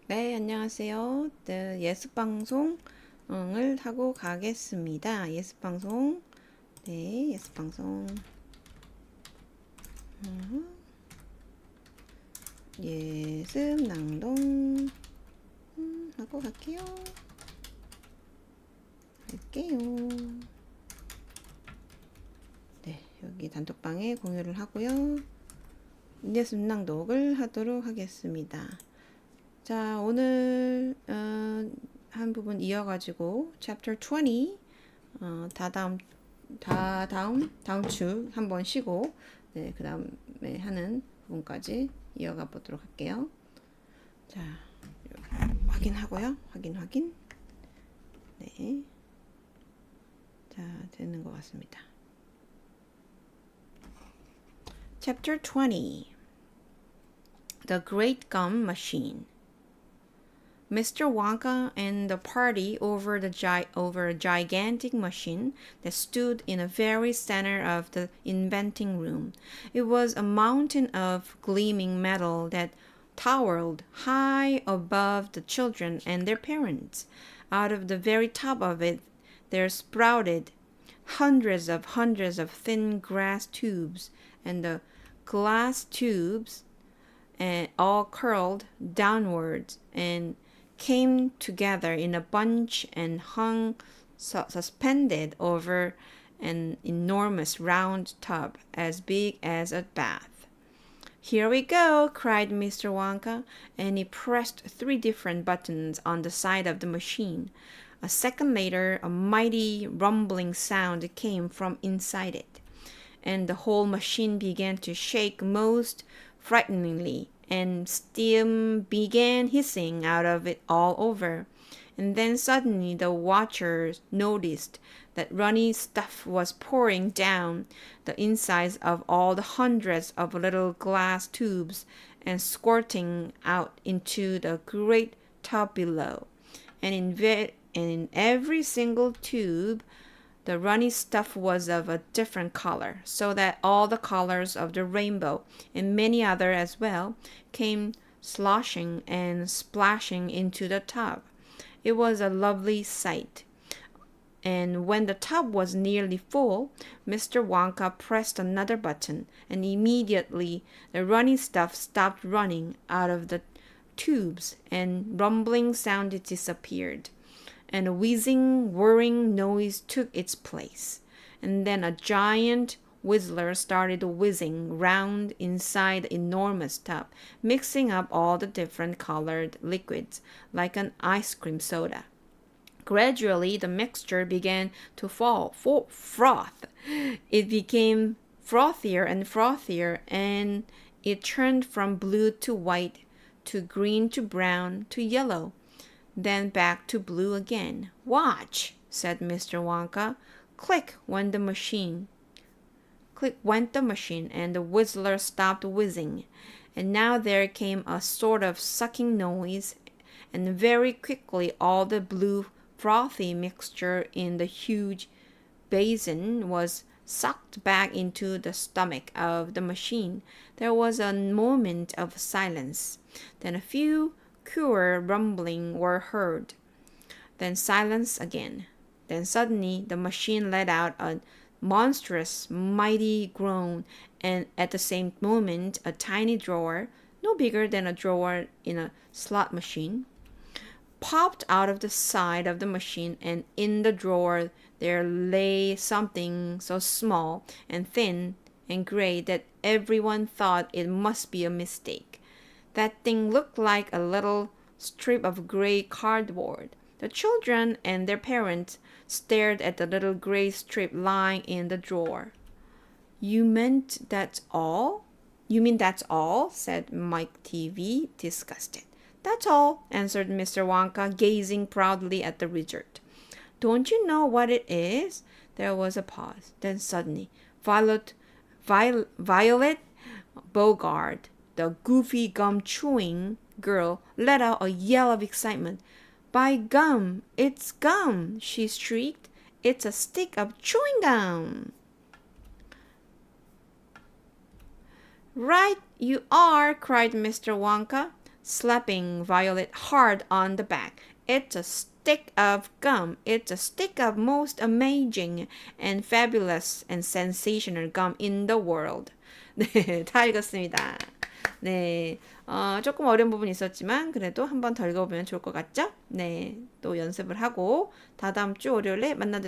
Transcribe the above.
네, 안녕하세요. 네, 예습방송을 하고 가겠습니다. 예습방송. 네, 예습방송. 예습낭독 하고 갈게요. 네, 여기 단톡방에 공유를 하고요. 예습낭독을 하도록 하겠습니다. 자, 오늘 한 부분 이어가지고 Chapter 20 다음 주 한번 쉬고 네, 그 다음에 하는 부분까지 이어가 보도록 할게요. 자, 확인하고요. 확인. 네. 자, 되는 것 같습니다. Chapter 20 The Great Gum Machine. Mr. Wonka and the party over a gigantic machine that stood in the very center of the inventing room. It was a mountain of gleaming metal that towered high above the children and their parents. Out of the very top of it there sprouted hundreds of thin grass tubes, and the glass tubes all curled downwards and came together in a bunch and hung suspended over an enormous round tub as big as a bath. "Here we go!" cried Mr. Wonka, and he pressed 3 different buttons on the side of the machine. A second later, a mighty rumbling sound came from inside it, and the whole machine began to shake most frighteningly, and steam began hissing out of it all over. And then suddenly the watchers noticed that runny stuff was pouring down the insides of all the hundreds of little glass tubes and squirting out into the great tub below. And in every single tube, the runny stuff was of a different color, so that all the colors of the rainbow, and many other as well, came sloshing and splashing into the tub. It was a lovely sight. And when the tub was nearly full, Mr. Wonka pressed another button, and immediately the runny stuff stopped running out of the tubes, and rumbling sound disappeared, and a whizzing, whirring noise took its place. And then a giant whistler started whizzing round inside the enormous tub, mixing up all the different colored liquids like an ice cream soda. Gradually, the mixture began to froth. It became frothier and frothier, and it turned from blue to white, to green to brown to yellow, then back to blue again. "Watch," said Mr. Wonka. Click went the machine, and the whistler stopped whizzing. And now there came a sort of sucking noise, and very quickly all the blue frothy mixture in the huge basin was sucked back into the stomach of the machine. There was a moment of silence. Then a few queer rumbling were heard. Then silence again. Then suddenly the machine let out a monstrous, mighty groan, and at the same moment a tiny drawer, no bigger than a drawer in a slot machine, popped out of the side of the machine, and in the drawer there lay something so small and thin and gray that everyone thought it must be a mistake. That thing looked like a little strip of gray cardboard. The children and their parents stared at the little gray strip lying in the drawer. You mean that's all?" said Mike TV, disgusted. "That's all," answered Mr. Wonka, gazing proudly at the wizard. "Don't you know what it is?" There was a pause. Then suddenly, Violet Bogart, the goofy gum-chewing girl, let out a yell of excitement. "By gum, it's gum!" she shrieked. "It's a stick of chewing gum!" "Right you are!" cried Mr. Wonka. slapping Violet hard on the back. It's a stick of gum. It's a stick of most amazing and fabulous and sensational gum in the world. 네, 다 읽었습니다. 네, 조금 어려운 부분이 있었지만 그래도 한번 더 읽어보면 좋을 것 같죠? 네, 또 연습을 하고 다다음 주 월요일에 만나드릴게요.